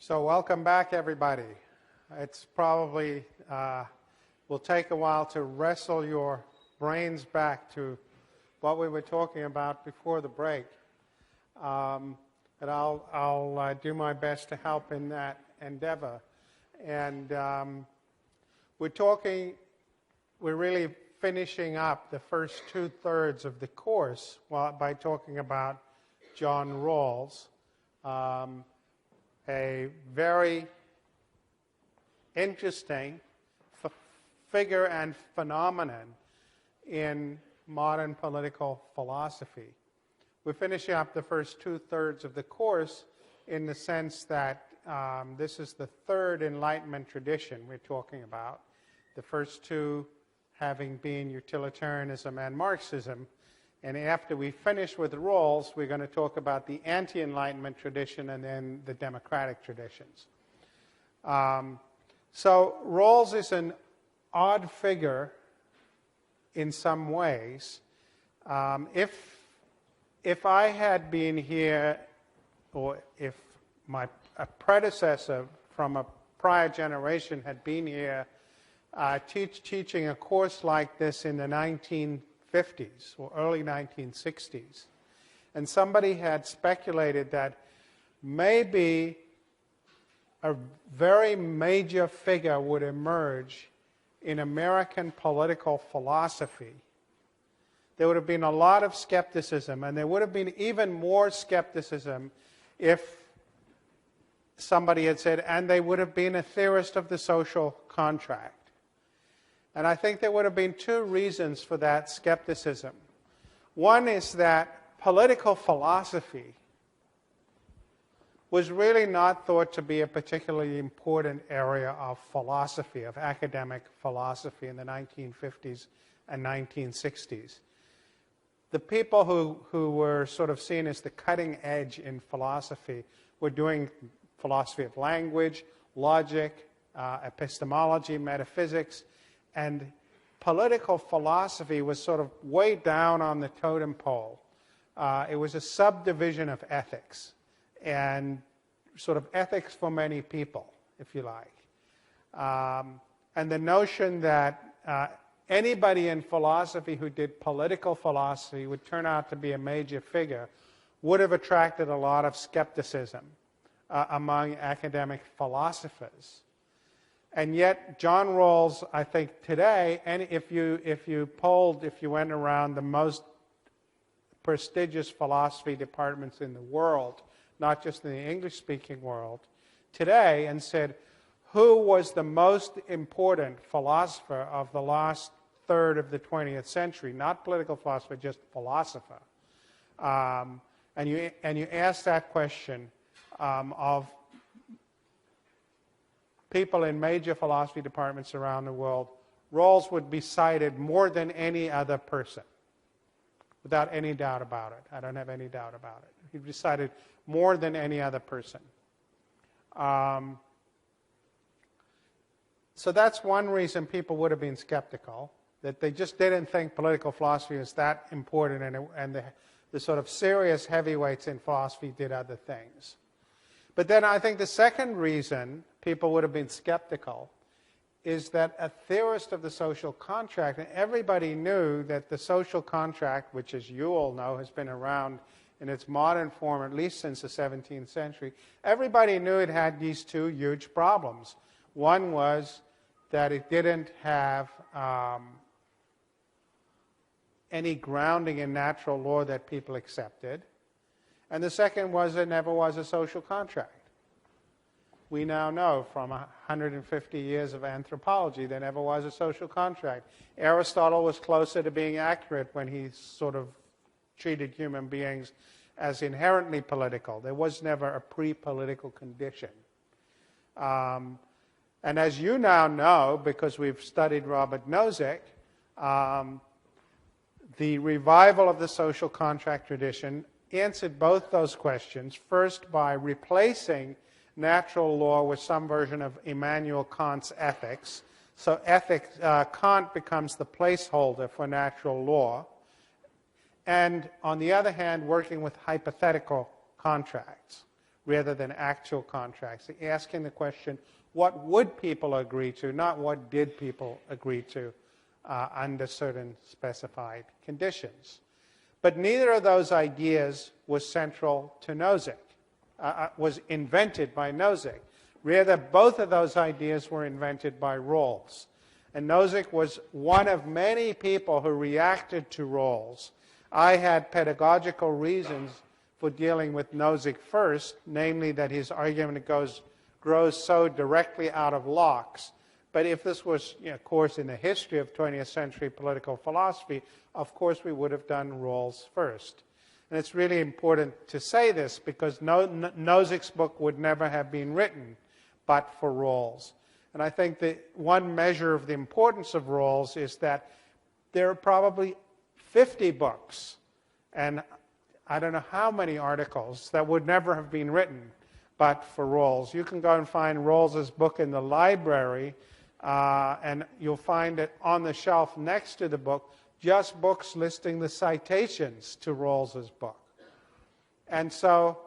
So welcome back, everybody. It's probably will take a while to wrestle your brains back to what we were talking about before the break. But I'll do my best to help in that endeavor. And we're really finishing up the first 2/3 of the course by talking about John Rawls, a very interesting figure and phenomenon in modern political philosophy. We're finishing up the first 2/3 of the course in the sense that this is the third Enlightenment tradition we're talking about, the first two having been utilitarianism and Marxism. And after we finish with Rawls, we're going to talk about the anti-Enlightenment tradition and then the democratic traditions. So Rawls is an odd figure in some ways. If I had been here, or if a predecessor from a prior generation had been here teaching a course like this in the 1950s or early 1960s, and somebody had speculated that maybe a very major figure would emerge in American political philosophy, there would have been a lot of skepticism, and there would have been even more skepticism if somebody had said, and they would have been a theorist of the social contract. And I think there would have been two reasons for that skepticism. One is that political philosophy was really not thought to be a particularly important area of philosophy, of academic philosophy in the 1950s and 1960s. The people who were sort of seen as the cutting edge in philosophy were doing philosophy of language, logic, epistemology, metaphysics, and political philosophy was sort of way down on the totem pole. It was a subdivision of ethics, and sort of ethics for many people, if you like. And the notion that anybody in philosophy who did political philosophy would turn out to be a major figure would have attracted a lot of skepticism among academic philosophers. And yet, John Rawls, I think today, and if you went around the most prestigious philosophy departments in the world, not just in the English-speaking world, today, and said, who was the most important philosopher of the last third of the 20th century? Not political philosopher, just philosopher. And you ask that question of people in major philosophy departments around the world, Rawls would be cited more than any other person, without any doubt about it. I don't have any doubt about it. He'd be cited more than any other person. So that's one reason people would have been skeptical, that they just didn't think political philosophy was that important, and the sort of serious heavyweights in philosophy did other things. But then I think the second reason people would have been skeptical is that a theorist of the social contract, and everybody knew that the social contract, which as you all know has been around in its modern form at least since the 17th century, everybody knew it had these two huge problems. One was that it didn't have any grounding in natural law that people accepted. And the second was it never was a social contract. We now know from 150 years of anthropology there never was a social contract. Aristotle was closer to being accurate when he sort of treated human beings as inherently political. There was never a pre-political condition. And as you now know, because we've studied Robert Nozick, the revival of the social contract tradition answered both those questions, first by replacing natural law with some version of Immanuel Kant's ethics. So Kant becomes the placeholder for natural law. And on the other hand, working with hypothetical contracts. rather than actual contracts. Asking the question, what would people agree to, not what did people agree to under certain specified conditions. But neither of those ideas was central to Nozick, was invented by Nozick. Rather, both of those ideas were invented by Rawls. And Nozick was one of many people who reacted to Rawls. I had pedagogical reasons for dealing with Nozick first, namely that his argument grows so directly out of Locke's. But if this was a course in the history of 20th century political philosophy, of course we would have done Rawls first. And it's really important to say this because Nozick's book would never have been written but for Rawls. And I think that one measure of the importance of Rawls is that there are probably 50 books and I don't know how many articles that would never have been written but for Rawls. You can go and find Rawls's book in the library and you'll find it on the shelf next to the book, just books listing the citations to Rawls's book. And so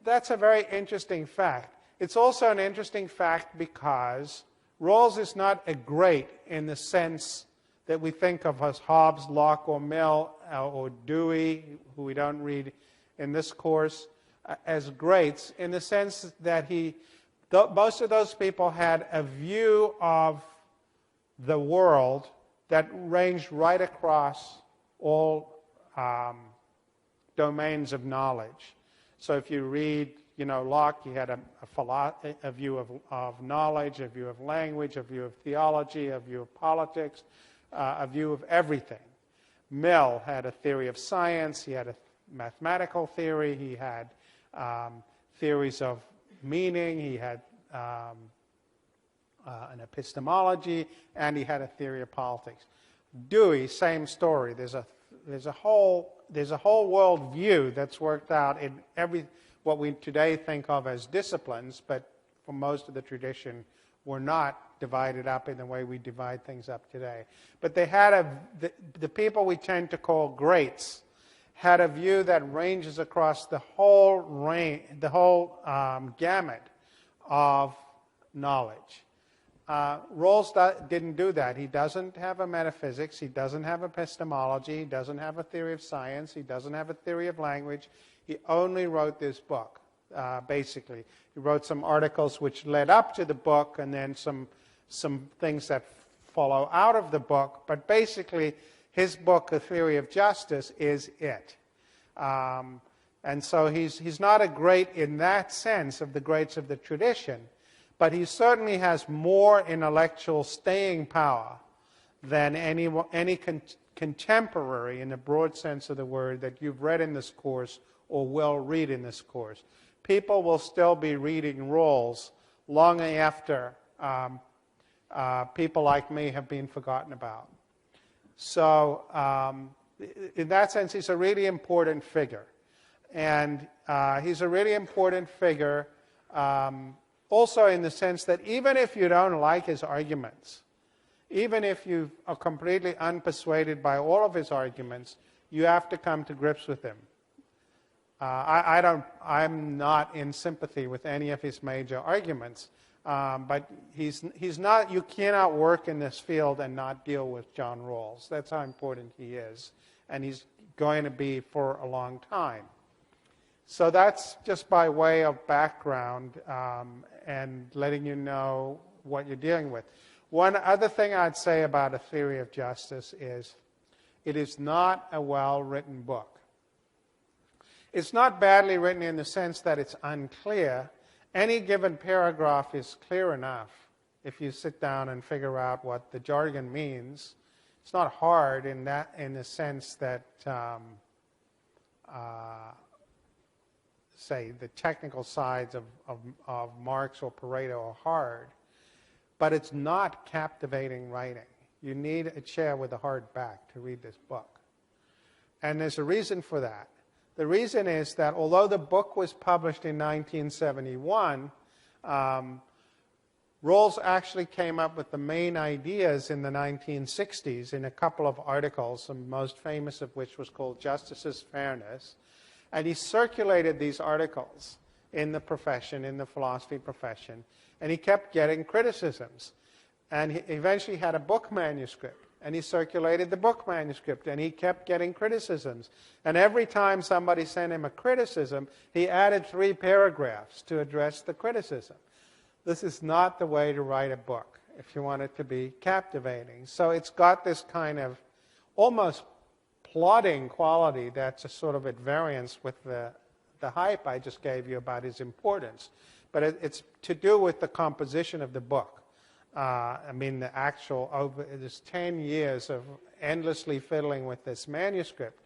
that's a very interesting fact. It's also an interesting fact because Rawls is not a great in the sense that we think of as Hobbes, Locke, or Mill, or Dewey, who we don't read in this course, as greats, in the sense that most of those people had a view of the world that ranged right across all domains of knowledge. So if you read, Locke, he had a view of knowledge, a view of language, a view of theology, a view of politics, a view of everything. Mill had a theory of science, he had a mathematical theory, he had theories of meaning, he had an epistemology, and he had a theory of politics. Dewey, same story. There's a whole world view that's worked out in what we today think of as disciplines, but for most of the tradition were not divided up in the way we divide things up today. But they had the people we tend to call greats had a view that ranges across the whole gamut of knowledge. Rawls didn't do that. He doesn't have a metaphysics, he doesn't have epistemology, he doesn't have a theory of science, he doesn't have a theory of language. He only wrote this book, basically. He wrote some articles which led up to the book and then some things that follow out of the book, but basically his book, The Theory of Justice, is it. And so he's not a great in that sense of the greats of the tradition, but he certainly has more intellectual staying power than any contemporary in the broad sense of the word that you've read in this course or will read in this course. People will still be reading Rawls long after people like me have been forgotten about. So in that sense, he's a really important figure. And he's a really important figure also in the sense that even if you don't like his arguments, even if you are completely unpersuaded by all of his arguments, you have to come to grips with him. I'm not in sympathy with any of his major arguments, but he's not. You cannot work in this field and not deal with John Rawls. That's how important he is, and he's going to be for a long time. So that's just by way of background and letting you know what you're dealing with. One other thing I'd say about A Theory of Justice is it is not a well-written book. It's not badly written in the sense that it's unclear. Any given paragraph is clear enough if you sit down and figure out what the jargon means. It's not hard in the sense that, say, the technical sides of Marx or Pareto are hard. But it's not captivating writing. You need a chair with a hard back to read this book. And there's a reason for that. The reason is that although the book was published in 1971, Rawls actually came up with the main ideas in the 1960s in a couple of articles, the most famous of which was called Justice's Fairness. And he circulated these articles in the profession, in the philosophy profession, and he kept getting criticisms. And he eventually had a book manuscript, and he circulated the book manuscript, and he kept getting criticisms. And every time somebody sent him a criticism, he added 3 paragraphs to address the criticism. This is not the way to write a book if you want it to be captivating. So it's got this kind of almost plodding quality that's a sort of at variance with the hype I just gave you about his importance. But it's to do with the composition of the book. I mean, the actual, over this 10 years of endlessly fiddling with this manuscript.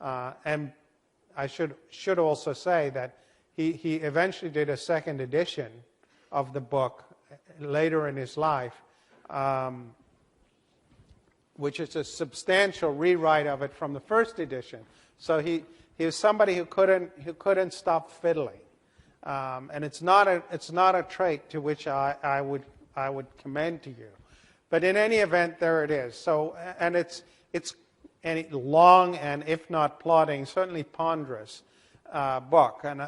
And I should also say that he eventually did a second edition of the book later in his life, which is a substantial rewrite of it from the first edition. So he was somebody who couldn't stop fiddling. And it's not a trait to which I would commend to you. But in any event, there it is. So, and it's long and, if not plodding, certainly ponderous book. And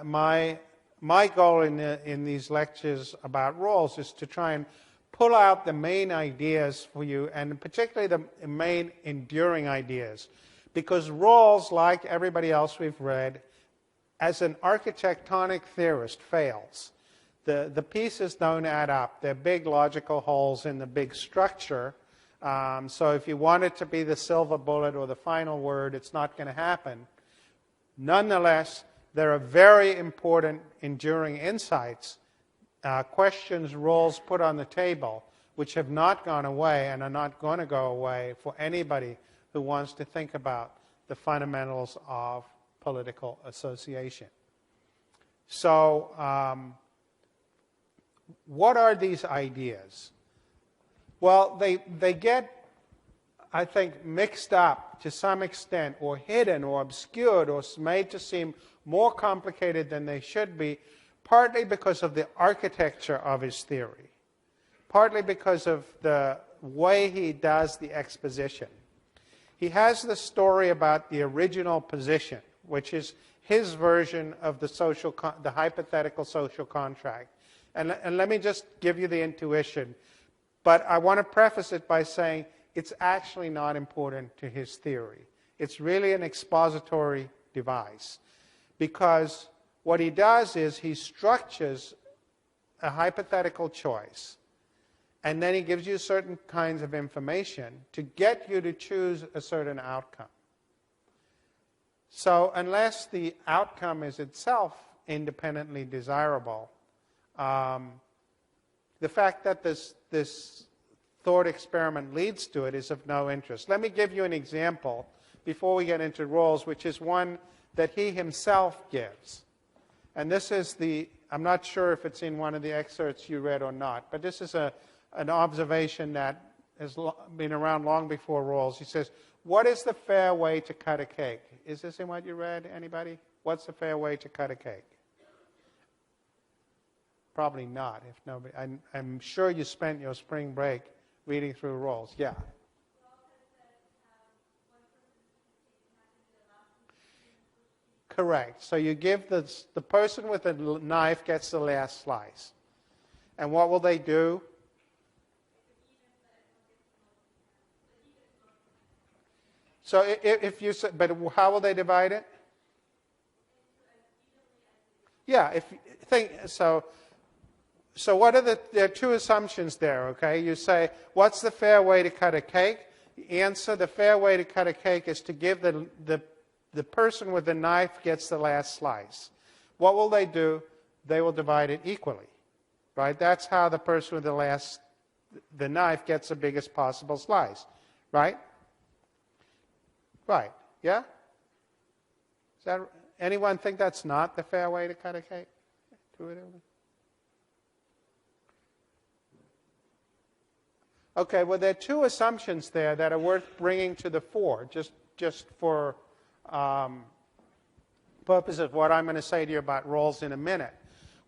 my goal in these lectures about Rawls is to try and pull out the main ideas for you, and particularly the main enduring ideas. Because Rawls, like everybody else we've read, as an architectonic theorist, fails. The pieces don't add up. They're big logical holes in the big structure. So if you want it to be the silver bullet or the final word, it's not going to happen. Nonetheless, there are very important, enduring insights, questions Rawls put on the table, which have not gone away and are not going to go away for anybody who wants to think about the fundamentals of political association. So, what are these ideas? Well, they get, I think, mixed up to some extent, or hidden, or obscured, or made to seem more complicated than they should be, partly because of the architecture of his theory, partly because of the way he does the exposition. He has the story about the original position, which is his version of the hypothetical social contract. And let me just give you the intuition. But I want to preface it by saying it's actually not important to his theory. It's really an expository device. Because what he does is he structures a hypothetical choice, and then he gives you certain kinds of information to get you to choose a certain outcome. So unless the outcome is itself independently desirable, the fact that this thought experiment leads to it is of no interest. Let me give you an example before we get into Rawls, which is one that he himself gives. And this is I'm not sure if it's in one of the excerpts you read or not, but this is an observation that has been around long before Rawls. He says, what is the fair way to cut a cake? Is this in what you read, anybody? What's the fair way to cut a cake? Probably not. If nobody, I'm sure you spent your spring break reading through Rawls. Yeah. Correct. So you give the person with the knife gets the last slice. And what will they do? So if you say, but how will they divide it? Yeah. If think so. So what are there are two assumptions there, okay? You say, what's the fair way to cut a cake? The answer, the fair way to cut a cake is to give the person with the knife gets the last slice. What will they do? They will divide it equally, right? That's how the person with the knife gets the biggest possible slice, right? Right, yeah? Anyone think that's not the fair way to cut a cake? Okay, well, there are two assumptions there that are worth bringing to the fore, just for purpose of what I'm going to say to you about Rawls in a minute.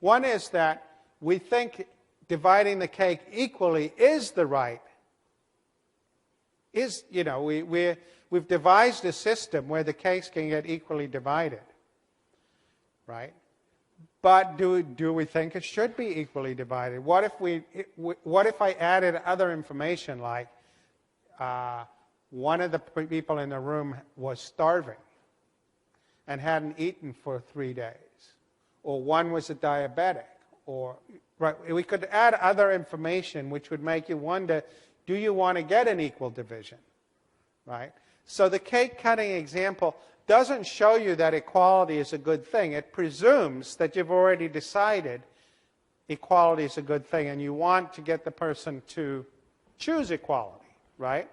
One is that we think dividing the cake equally is the right. We've devised a system where the cakes can get equally divided, right? But do we think it should be equally divided? What if I added other information like one of the people in the room was starving and hadn't eaten for 3 days, or one was a diabetic, or right? We could add other information which would make you wonder: do you want to get an equal division, right? So the cake cutting example doesn't show you that equality is a good thing. It presumes that you've already decided equality is a good thing, and you want to get the person to choose equality, right?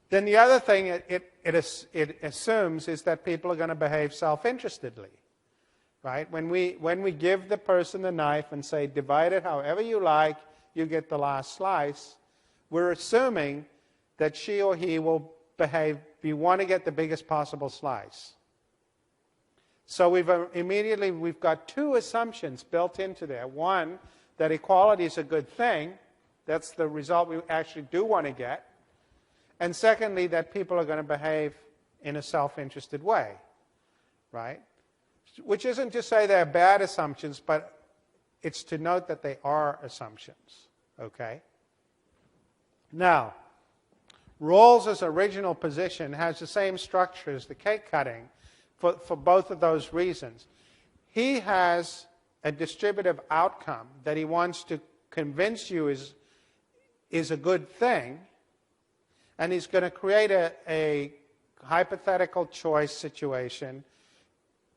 Then the other thing it assumes is that people are going to behave self-interestedly, right? When we give the person the knife and say, divide it however you like, you get the last slice, we're assuming that she or he will behave, we want to get the biggest possible slice. So we've got two assumptions built into there. One, that equality is a good thing. That's the result we actually do want to get. And secondly, that people are going to behave in a self-interested way, right? Which isn't to say they're bad assumptions, but it's to note that they are assumptions, okay? Now, Rawls's original position has the same structure as the cake cutting for both of those reasons. He has a distributive outcome that he wants to convince you is a good thing, and he's going to create a hypothetical choice situation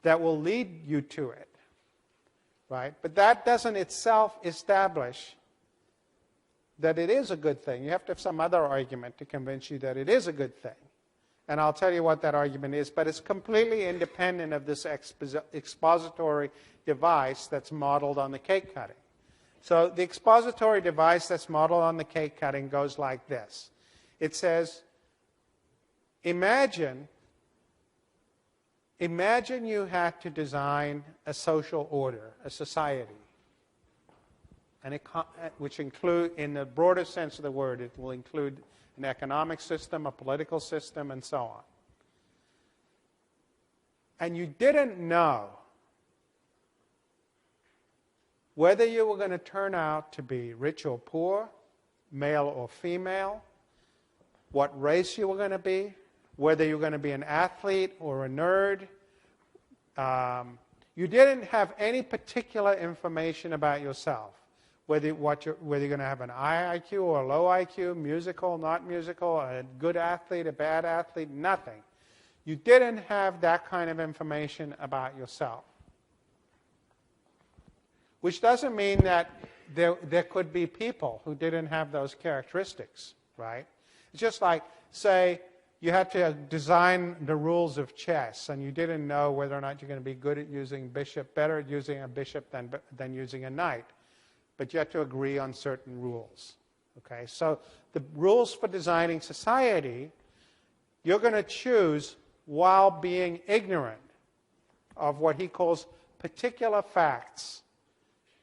that will lead you to it, right? But that doesn't itself establish that it is a good thing. You have to have some other argument to convince you that it is a good thing. And I'll tell you what that argument is, but it's completely independent of this expository device that's modeled on the cake cutting. So the expository device that's modeled on the cake cutting goes like this. It says, imagine you had to design a social order, a society, which include, in the broader sense of the word, it will include an economic system, a political system, and so on. And you didn't know whether you were going to turn out to be rich or poor, male or female, what race you were going to be, whether you were going to be an athlete or a nerd. You didn't have any particular information about yourself, whether you're going to have an high IQ or a low IQ, musical, not musical, a good athlete, a bad athlete, nothing. You didn't have that kind of information about yourself. Which doesn't mean that there could be people who didn't have those characteristics, right? It's just like, say, you had to design the rules of chess, and you didn't know whether or not you're going to be good at using bishop, better at using a bishop than using a knight. But you have to agree on certain rules. Okay? So the rules for designing society, you're going to choose while being ignorant of what he calls particular facts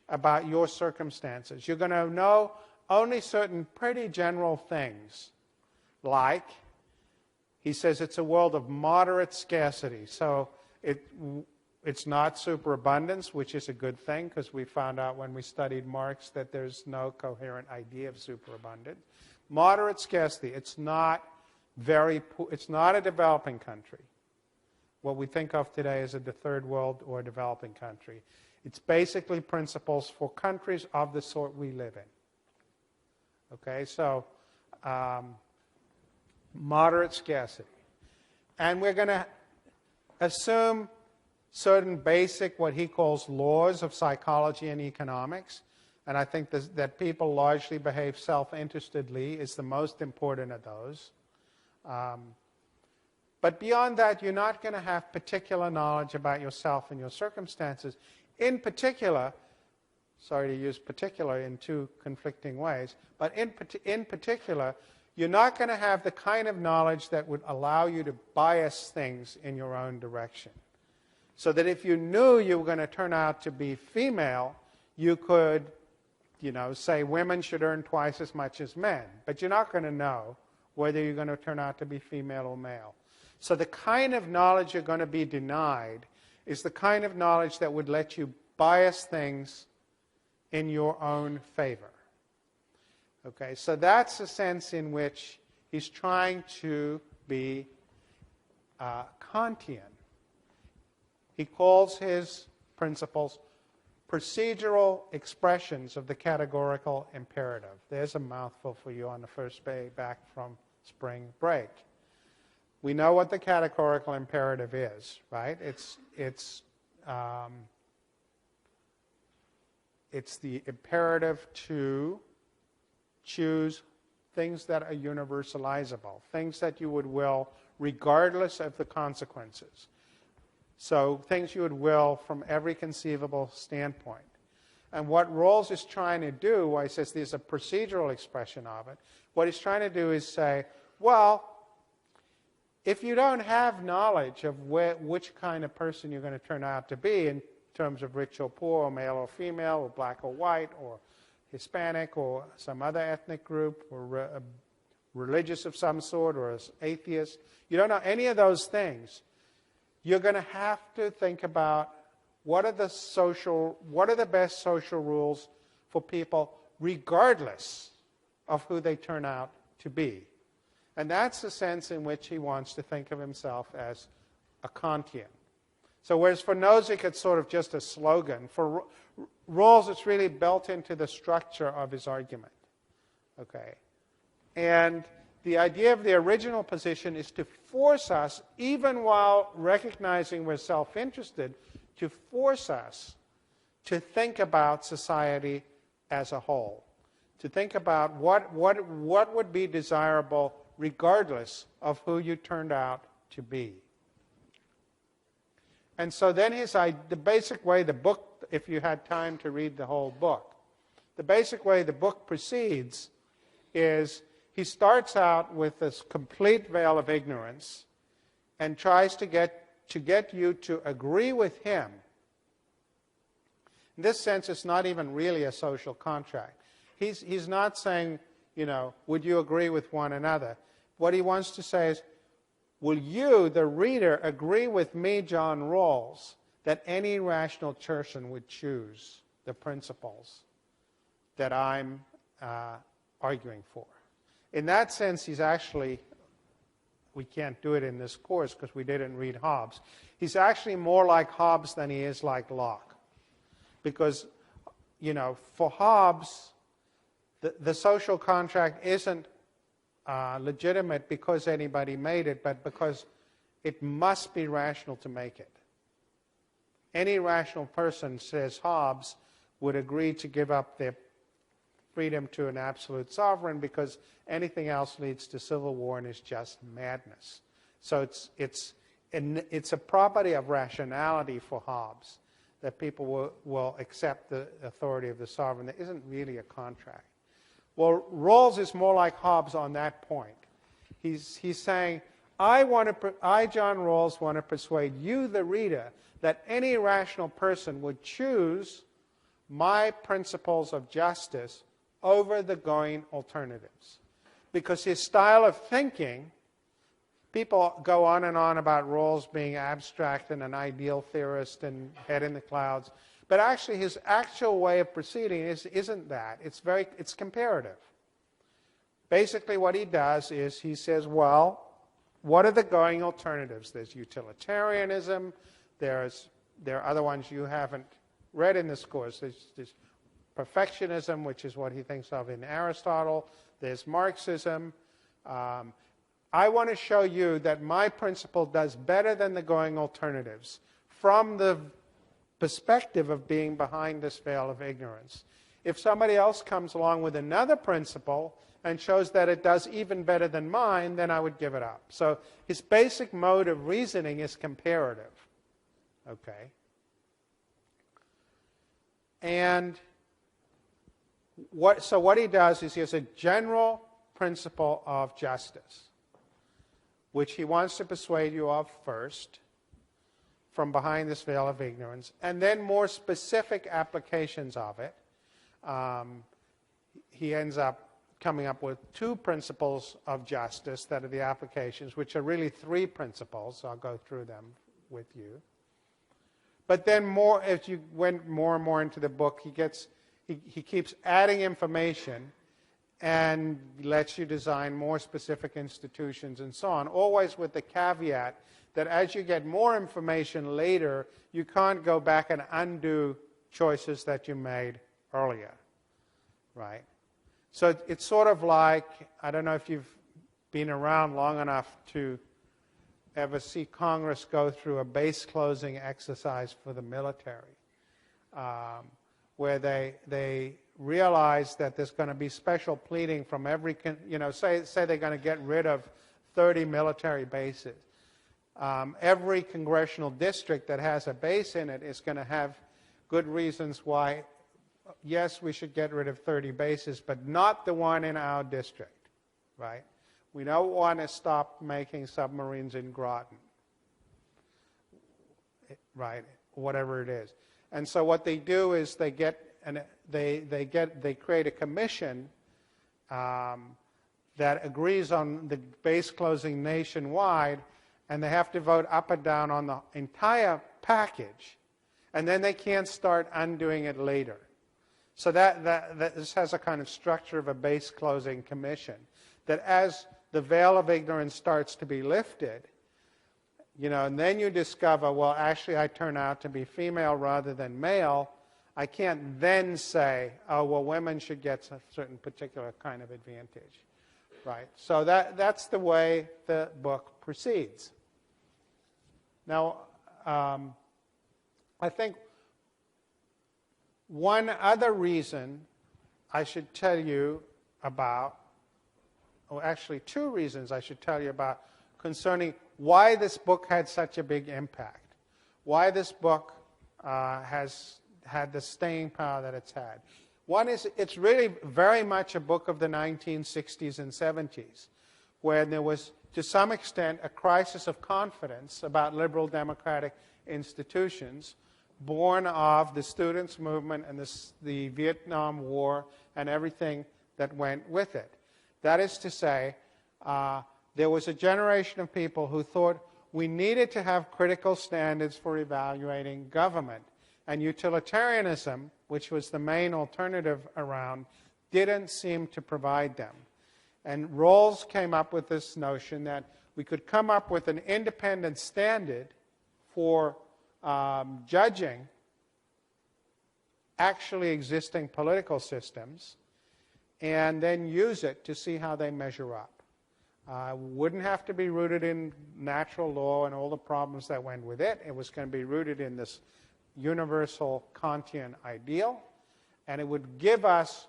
about your circumstances. You're going to know only certain pretty general things, like, he says it's a world of moderate scarcity. So it's not superabundance, which is a good thing, because we found out when we studied Marx that there's no coherent idea of superabundance. Moderate scarcity. It's not it's not a developing country. What we think of today as a third world or a developing country. It's basically principles for countries of the sort we live in. Okay, so moderate scarcity. And we're going to assume certain basic, what he calls laws of psychology and economics. And I think that people largely behave self-interestedly is the most important of those. But beyond that, you're not going to have particular knowledge about yourself and your circumstances. In particular, sorry to use particular in two conflicting ways, but in particular, you're not going to have the kind of knowledge that would allow you to bias things in your own direction. So that if you knew you were going to turn out to be female, you could, say women should earn twice as much as men. But you're not going to know whether you're going to turn out to be female or male. So the kind of knowledge you're going to be denied is the kind of knowledge that would let you bias things in your own favor. Okay, so that's the sense in which he's trying to be Kantian. He calls his principles procedural expressions of the categorical imperative. There's a mouthful for you on the first day back from spring break. We know what the categorical imperative is, right? It's the imperative to choose things that are universalizable, things that you would will regardless of the consequences. So things you would will from every conceivable standpoint. And what Rawls is trying to do, why he says there's a procedural expression of it, what he's trying to do is say, well, if you don't have knowledge of which kind of person you're going to turn out to be in terms of rich or poor, or male or female, or black or white, or Hispanic, or some other ethnic group, or religious of some sort, or as atheist, you don't know any of those things, you're going to have to think about what are the best social rules for people regardless of who they turn out to be. And that's the sense in which he wants to think of himself as a Kantian. So whereas for Nozick it's sort of just a slogan, for Rawls it's really built into the structure of his argument. Okay? And the idea of the original position is to force us, even while recognizing we're self-interested, to force us to think about society as a whole, to think about what would be desirable regardless of who you turned out to be. And so then the basic way the book, if you had time to read the whole book, the basic way the book proceeds is he starts out with this complete veil of ignorance and tries to get you to agree with him. In this sense, it's not even really a social contract. He's not saying, would you agree with one another? What he wants to say is, will you, the reader, agree with me, John Rawls, that any rational person would choose the principles that I'm arguing for? In that sense, he's actually, we can't do it in this course because we didn't read Hobbes, he's actually more like Hobbes than he is like Locke. Because, for Hobbes, the social contract isn't legitimate because anybody made it, but because it must be rational to make it. Any rational person, says Hobbes, would agree to give up their freedom to an absolute sovereign because anything else leads to civil war and is just madness. So it's a property of rationality for Hobbes that people will accept the authority of the sovereign. There isn't really a contract. Well, Rawls is more like Hobbes on that point. He's saying, I, John Rawls, want to persuade you, the reader, that any rational person would choose my principles of justice over the going alternatives. Because his style of thinking, people go on and on about Rawls being abstract and an ideal theorist and head in the clouds. But actually, his actual way of proceeding isn't that. It's comparative. Basically, what he does is he says, well, what are the going alternatives? There's utilitarianism. There are other ones you haven't read in this course. There's perfectionism, which is what he thinks of in Aristotle. There's Marxism. I want to show you that my principle does better than the going alternatives from the perspective of being behind this veil of ignorance. If somebody else comes along with another principle and shows that it does even better than mine, then I would give it up. So his basic mode of reasoning is comparative. Okay? And what he does is he has a general principle of justice, which he wants to persuade you of first, from behind this veil of ignorance, and then more specific applications of it. He ends up coming up with two principles of justice that are the applications, which are really three principles. So I'll go through them with you. But then more, as you went more and more into the book, he keeps adding information and lets you design more specific institutions and so on, always with the caveat that as you get more information later, you can't go back and undo choices that you made earlier, right? So it's sort of like, I don't know if you've been around long enough to ever see Congress go through a base closing exercise for the military, where they realize that there's going to be special pleading from every, say they're going to get rid of 30 military bases. Every congressional district that has a base in it is going to have good reasons why, yes, we should get rid of 30 bases, but not the one in our district, right? We don't want to stop making submarines in Groton, right? Whatever it is. And so what they do is they create a commission that agrees on the base closing nationwide, and they have to vote up or down on the entire package, and then they can't start undoing it later. So this has a kind of structure of a base closing commission, that as the veil of ignorance starts to be lifted, and then you discover, well, actually I turn out to be female rather than male, I can't then say, oh, well, women should get a certain particular kind of advantage, right? So that's the way the book proceeds. Now, I think one other reason I should tell you about, or actually two reasons I should tell you about concerning why this book had such a big impact, why this book has had the staying power that it's had. One is it's really very much a book of the 1960s and 70s, where there was, to some extent, a crisis of confidence about liberal democratic institutions born of the students' movement and the Vietnam War and everything that went with it. That is to say, there was a generation of people who thought we needed to have critical standards for evaluating government. And utilitarianism, which was the main alternative around, didn't seem to provide them. And Rawls came up with this notion that we could come up with an independent standard for judging actually existing political systems and then use it to see how they measure up. Wouldn't have to be rooted in natural law and all the problems that went with it. It was going to be rooted in this universal Kantian ideal, and it would give us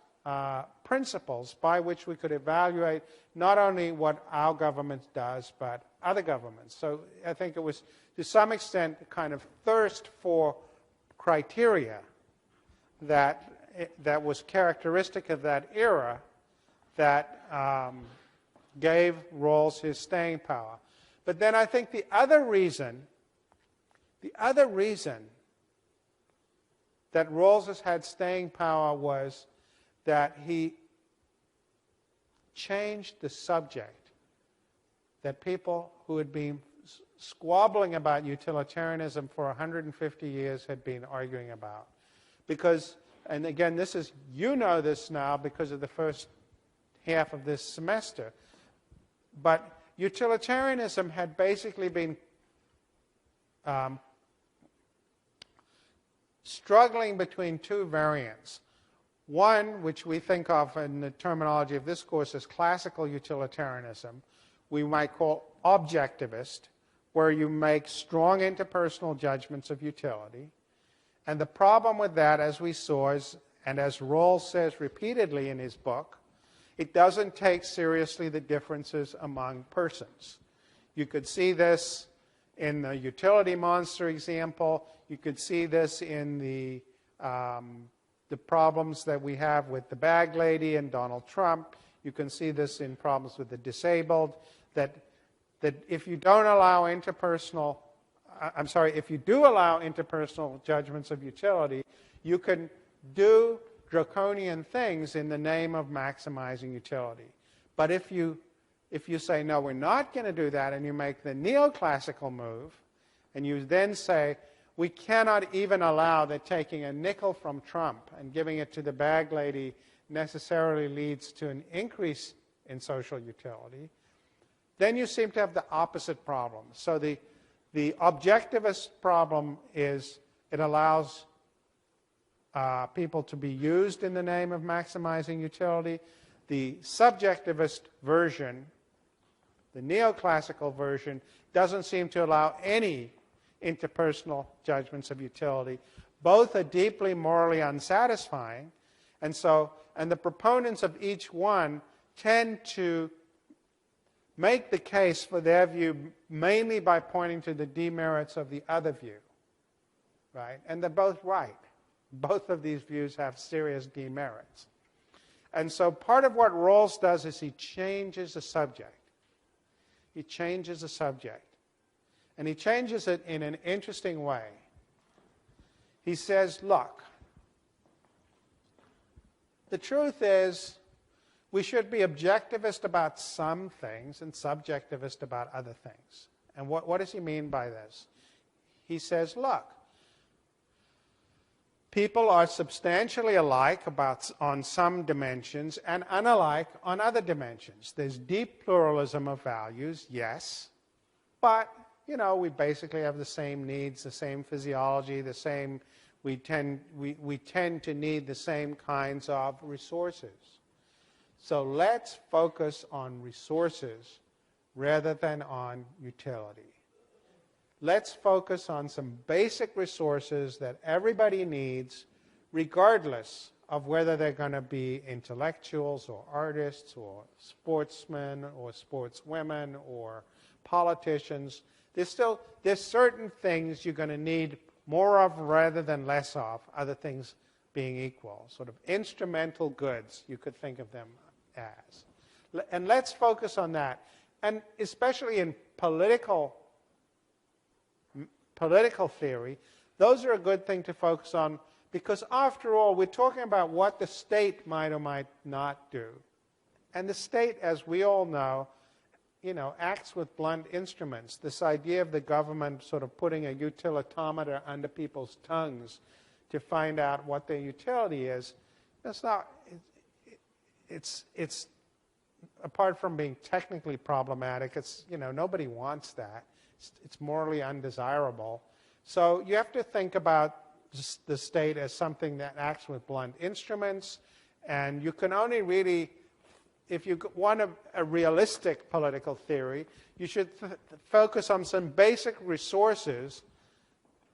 principles by which we could evaluate not only what our government does, but other governments. So I think it was, to some extent, a kind of thirst for criteria that was characteristic of that era that gave Rawls his staying power. But then I think the other reason that Rawls has had staying power was that he changed the subject that people who had been squabbling about utilitarianism for 150 years had been arguing about. Because, and again, this is, you know this now because of the first half of this semester, but utilitarianism had basically been struggling between two variants. One, which we think of in the terminology of this course as classical utilitarianism, we might call objectivist, where you make strong interpersonal judgments of utility. And the problem with that, as we saw, is, and as Rawls says repeatedly in his book, it doesn't take seriously the differences among persons. You could see this in the utility monster example. You could see this in the problems that we have with the bag lady and Donald Trump. You can see this in problems with the disabled, that if you don't allow interpersonal, if you do allow interpersonal judgments of utility, you can do draconian things in the name of maximizing utility. But if you say, no, we're not going to do that, and you make the neoclassical move, and you then say, we cannot even allow that taking a nickel from Trump and giving it to the bag lady necessarily leads to an increase in social utility, then you seem to have the opposite problem. So the objectivist problem is it allows people to be used in the name of maximizing utility. The subjectivist version, the neoclassical version, doesn't seem to allow any interpersonal judgments of utility. Both are deeply morally unsatisfying, and the proponents of each one tend to make the case for their view mainly by pointing to the demerits of the other view, right? And they're both right. Both of these views have serious demerits. And so part of what Rawls does is he changes the subject. He changes the subject. And he changes it in an interesting way. He says, look, the truth is we should be objectivist about some things and subjectivist about other things. And what does he mean by this? He says, look, people are substantially alike on some dimensions and unalike on other dimensions. There's deep pluralism of values, yes, but we basically have the same needs, the same physiology, we tend to need the same kinds of resources. So let's focus on resources rather than on utility. Let's focus on some basic resources that everybody needs, regardless of whether they're going to be intellectuals or artists or sportsmen or sportswomen or politicians. There's certain things you're going to need more of rather than less of, other things being equal. Sort of instrumental goods, you could think of them as. And let's focus on that. And especially in political theory, those are a good thing to focus on because, after all, we're talking about what the state might or might not do. And the state, as we all know, acts with blunt instruments. This idea of the government sort of putting a utilitometer under people's tongues to find out what their utility is, it's apart from being technically problematic, nobody wants that. It's morally undesirable. So you have to think about the state as something that acts with blunt instruments, and you can only really, if you want a realistic political theory, you should focus on some basic resources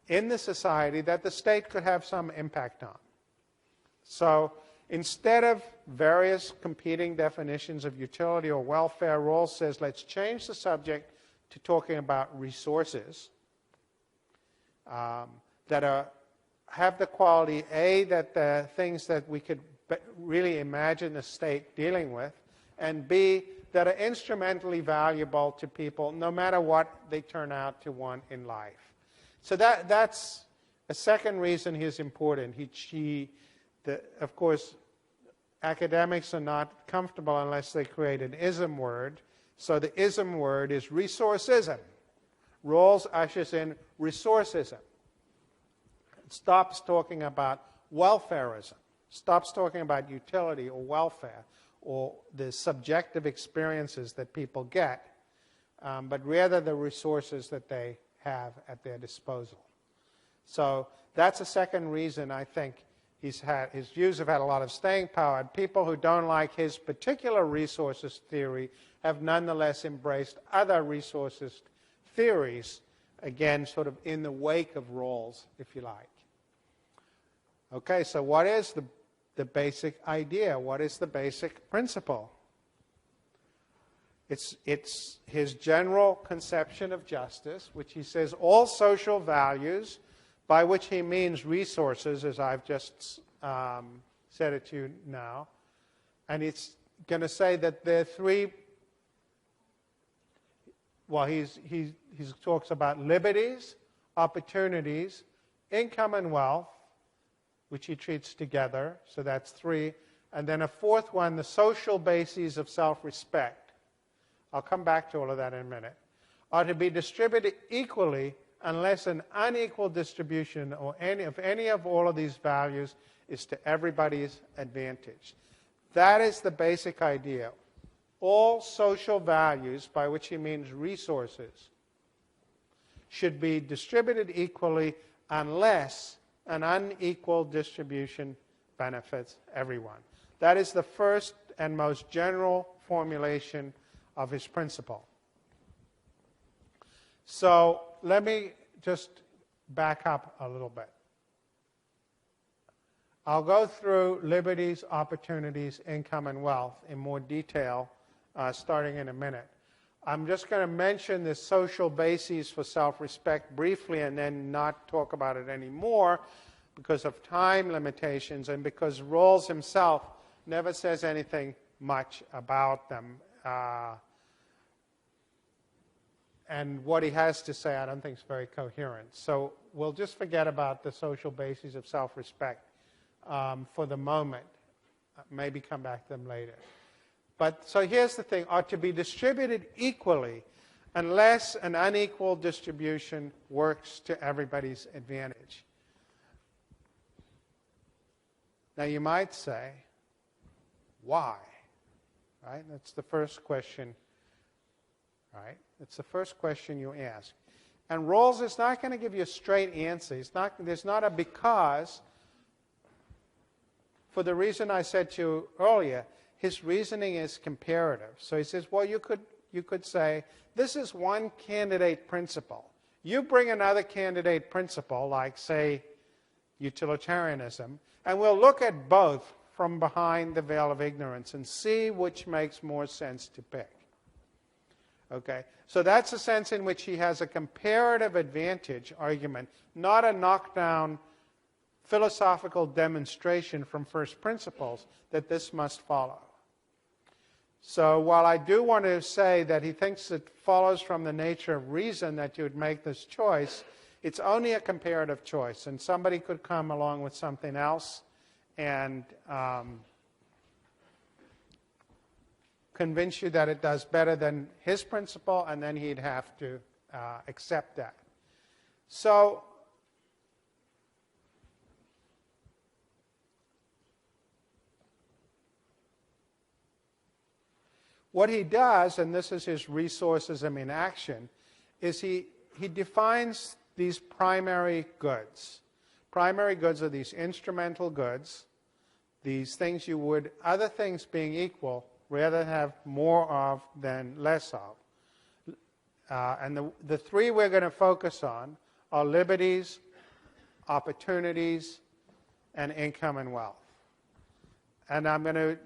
in the society that the state could have some impact on. So instead of various competing definitions of utility or welfare, Rawls says, let's change the subject to talking about resources that have the quality, A, that the things that we could really imagine the state dealing with, and B, that are instrumentally valuable to people no matter what they turn out to want in life. So that's a second reason he's important. Of course, academics are not comfortable unless they create an ism word. So the ism word is resourcism. Rawls ushers in resourcism. It stops talking about welfarism, stops talking about utility or welfare or the subjective experiences that people get, but rather the resources that they have at their disposal. So that's a second reason I think his views have had a lot of staying power. And people who don't like his particular resources theory have nonetheless embraced other resources theories, again, sort of in the wake of Rawls, if you like. Okay, so what is the basic idea? What is the basic principle? It's his general conception of justice, which he says all social values, by which he means resources, as I've just said it to you now. And it's going to say that there are three, well, he talks about liberties, opportunities, income and wealth, which he treats together, so that's three. And then a fourth one, the social bases of self-respect. I'll come back to all of that in a minute. Are to be distributed equally unless an unequal distribution of any of all of these values is to everybody's advantage. That is the basic idea. All social values, by which he means resources, should be distributed equally unless an unequal distribution benefits everyone. That is the first and most general formulation of his principle. So let me just back up a little bit. I'll go through liberties, opportunities, income, and wealth in more detail starting in a minute. I'm just going to mention the social bases for self-respect briefly and then not talk about it anymore because of time limitations and because Rawls himself never says anything much about them. And what he has to say I don't think is very coherent. So we'll just forget about the social bases of self-respect for the moment. Maybe come back to them later. But so here's the thing, are to be distributed equally unless an unequal distribution works to everybody's advantage. Now you might say, why? Right? That's the first question. Right? It's the first question you ask. And Rawls is not going to give you a straight answer. There's not a because. For the reason I said to you earlier, his reasoning is comparative. So he says, well, you could say, this is one candidate principle. You bring another candidate principle, like, say, utilitarianism, and we'll look at both from behind the veil of ignorance and see which makes more sense to pick. Okay? So that's a sense in which he has a comparative advantage argument, not a knockdown philosophical demonstration from first principles that this must follow. So while I do want to say that he thinks it follows from the nature of reason that you would make this choice, it's only a comparative choice. And somebody could come along with something else and convince you that it does better than his principle, and then he'd have to accept that. So what he does, and this is his resourcism in action, is he defines these primary goods. Primary goods are these instrumental goods, these things you would, other things being equal, rather have more of than less of. And the three we're going to focus on are liberties, opportunities, and income and wealth. And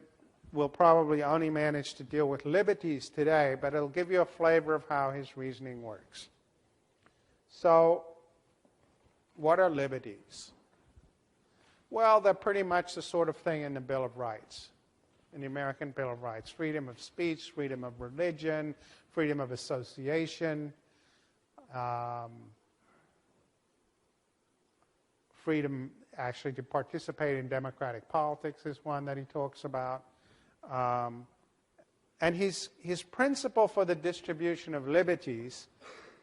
we'll probably only manage to deal with liberties today, but it'll give you a flavor of how his reasoning works. So, what are liberties? Well, they're pretty much the sort of thing in the Bill of Rights, in the American Bill of Rights. Freedom of speech, freedom of religion, freedom of association, freedom actually to participate in democratic politics is one that he talks about. And his principle for the distribution of liberties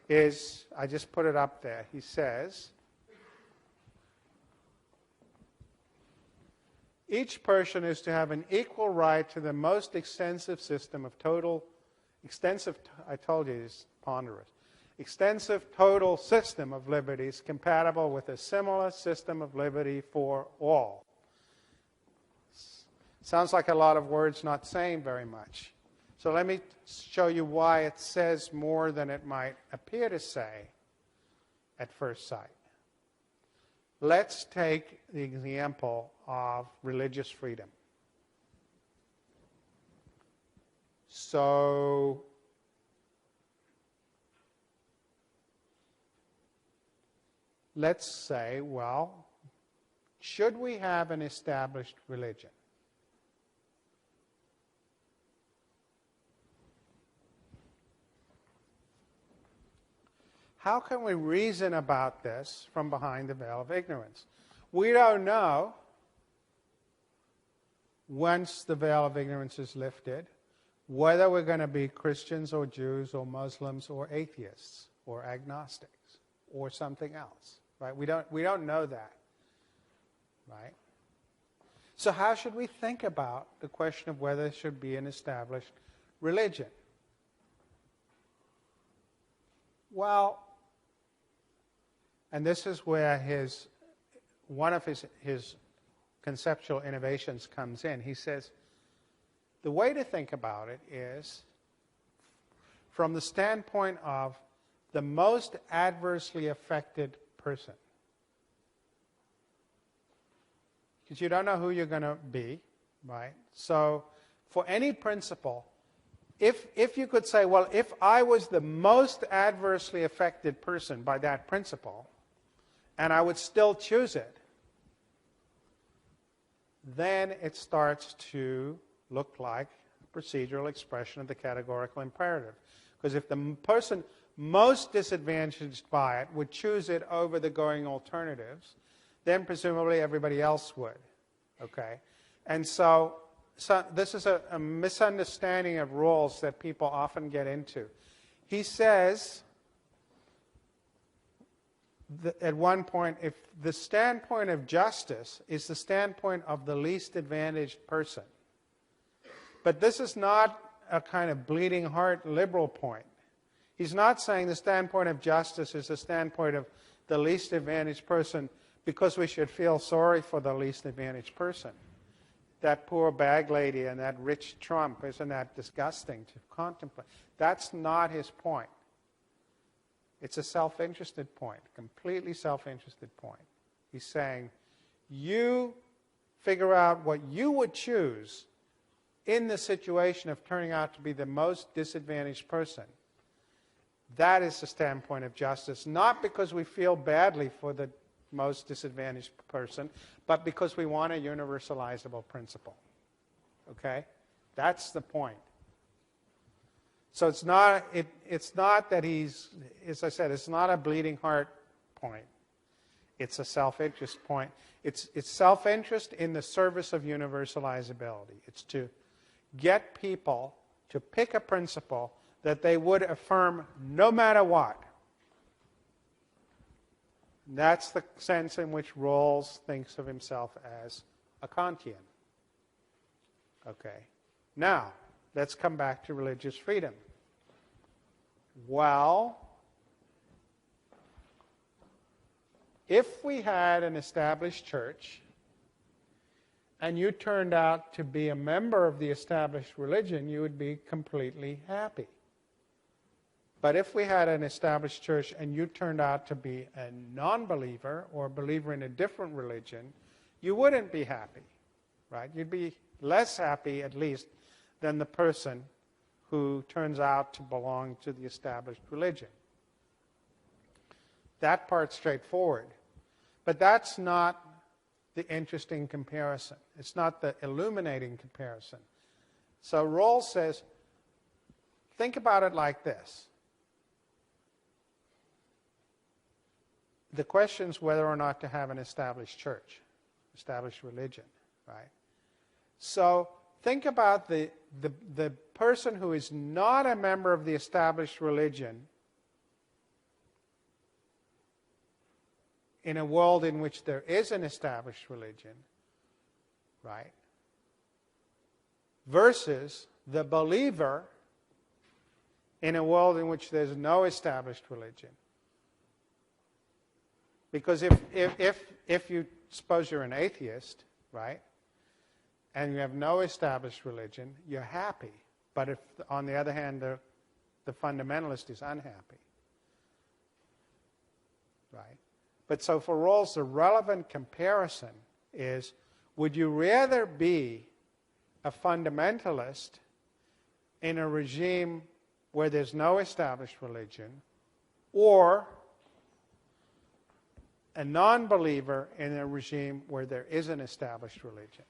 is, I just put it up there, he says, each person is to have an equal right to the most extensive system of I told you it's ponderous, extensive total system of liberties compatible with a similar system of liberty for all. Sounds like a lot of words not saying very much. So let me show you why it says more than it might appear to say at first sight. Let's take the example of religious freedom. So let's say, well, should we have an established religion? How can we reason about this from behind the veil of ignorance? We don't know, once the veil of ignorance is lifted, whether we're going to be Christians or Jews or Muslims or atheists or agnostics. or something else, right? We don't know that, right? So how should we think about the question of whether there should be an established religion? Well, and this is where one of his conceptual innovations comes in. He says, the way to think about it is from the standpoint of the most adversely affected person. Because you don't know who you're going to be, right? So for any principle, if you could say, well, if I was the most adversely affected person by that principle, and I would still choose it, then it starts to look like a procedural expression of the categorical imperative. Because if the person most disadvantaged by it would choose it over the going alternatives, then presumably everybody else would. Okay? And so this is a misunderstanding of rules that people often get into. He says that at one point, if the standpoint of justice is the standpoint of the least advantaged person, but this is not a kind of bleeding heart liberal point. He's not saying the standpoint of justice is the standpoint of the least advantaged person because we should feel sorry for the least advantaged person. That poor bag lady and that rich Trump, isn't that disgusting to contemplate? That's not his point. It's a self-interested point, completely self-interested point. He's saying, you figure out what you would choose in the situation of turning out to be the most disadvantaged person. That is the standpoint of justice, not because we feel badly for the most disadvantaged person, but because we want a universalizable principle. Okay? That's the point. So it's not that he's, as I said, it's not a bleeding heart point. It's a self-interest point. It's self-interest in the service of universalizability. It's to get people to pick a principle that they would affirm no matter what. And that's the sense in which Rawls thinks of himself as a Kantian. Okay. Now, let's come back to religious freedom. Well, if we had an established church and you turned out to be a member of the established religion, you would be completely happy. But if we had an established church and you turned out to be a non-believer or a believer in a different religion, you wouldn't be happy, right? You'd be less happy, at least, than the person who turns out to belong to the established religion. That part's straightforward. But that's not the interesting comparison. It's not the illuminating comparison. So Rawls says, think about it like this. The question is whether or not to have an established church, established religion, right? So think about the person who is not a member of the established religion in a world in which there is an established religion, right? Versus the believer in a world in which there's no established religion. Because if you suppose you're an atheist, right, and you have no established religion, you're happy. But if, on the other hand, the fundamentalist is unhappy, right? But so for Rawls, the relevant comparison is, would you rather be a fundamentalist in a regime where there's no established religion, or a non-believer in a regime where there is an established religion?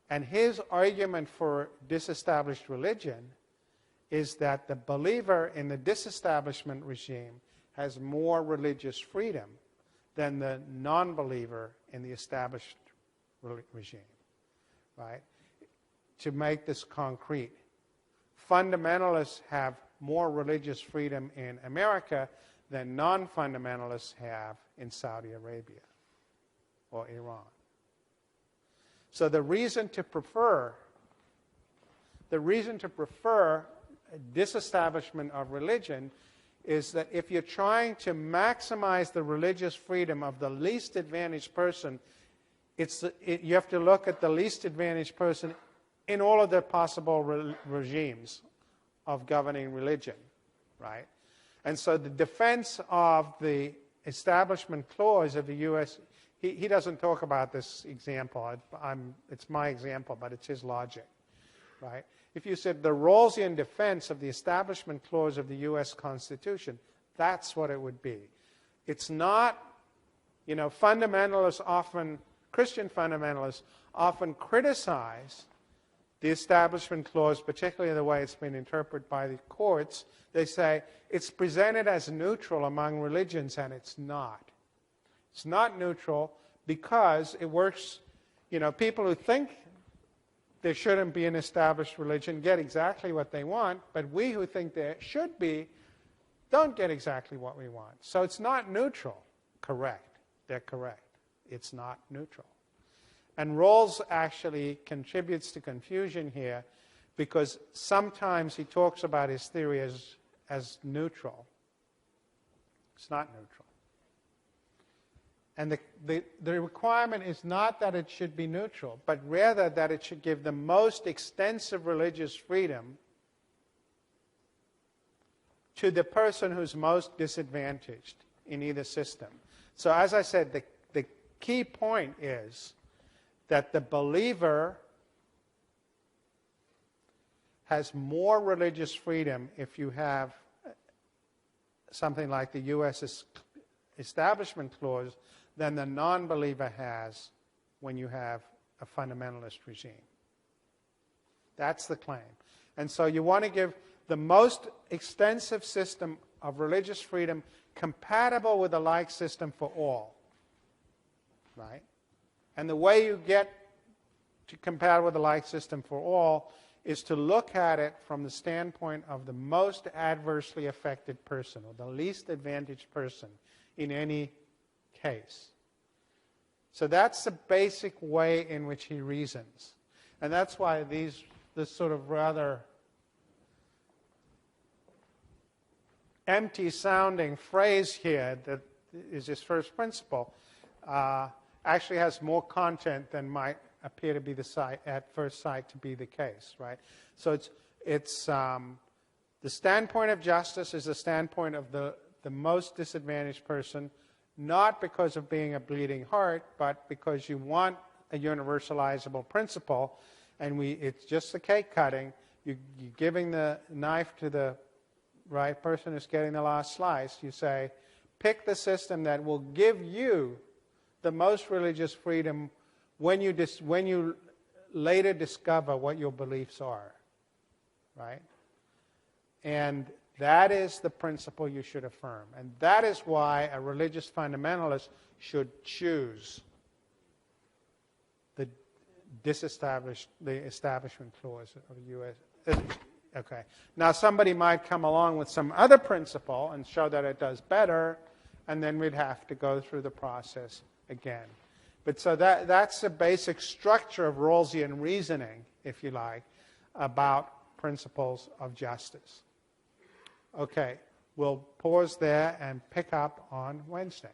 And his argument for disestablished religion is that the believer in the disestablishment regime has more religious freedom than the non-believer in the established regime, right? To make this concrete, fundamentalists have more religious freedom in America than non-fundamentalists have in Saudi Arabia or Iran. So the reason to prefer disestablishment of religion is that if you're trying to maximize the religious freedom of the least advantaged person, you have to look at the least advantaged person in all of the possible regimes of governing religion, right? And so the defense of the Establishment Clause of the U.S., he doesn't talk about this example. It's my example, but it's his logic, right? If you said the Rawlsian defense of the Establishment Clause of the U.S. Constitution, that's what it would be. It's not, fundamentalists often, Christian fundamentalists often criticize the Establishment Clause, particularly the way it's been interpreted by the courts. They say it's presented as neutral among religions, and it's not. It's not neutral because it works, people who think there shouldn't be an established religion get exactly what they want, but we who think there should be don't get exactly what we want. So it's not neutral. Correct. They're correct. It's not neutral. And Rawls actually contributes to confusion here because sometimes he talks about his theory as neutral. It's not neutral. And the requirement is not that it should be neutral, but rather that it should give the most extensive religious freedom to the person who's most disadvantaged in either system. So as I said, the key point is that the believer has more religious freedom if you have something like the U.S. Establishment Clause than the non-believer has when you have a fundamentalist regime. That's the claim. And so you want to give the most extensive system of religious freedom compatible with the like system for all. Right? And the way you get to compatible with the like system for all is to look at it from the standpoint of the most adversely affected person or the least advantaged person in any case. So that's the basic way in which he reasons. And that's why this sort of rather empty-sounding phrase here that is his first principle actually has more content than might appear to be at first sight to be the case, right? So it's the standpoint of justice is the standpoint of the most disadvantaged person, not because of being a bleeding heart, but because you want a universalizable principle, and it's just the cake cutting. You're giving the knife to the right person who's getting the last slice. You say, pick the system that will give you the most religious freedom when you later discover what your beliefs are, right? And that is the principle you should affirm. And that is why a religious fundamentalist should choose the Establishment Clause of the U.S. Okay. Now somebody might come along with some other principle and show that it does better, and then we'd have to go through the process again. But so that's the basic structure of Rawlsian reasoning, if you like, about principles of justice. Okay, we'll pause there and pick up on Wednesday.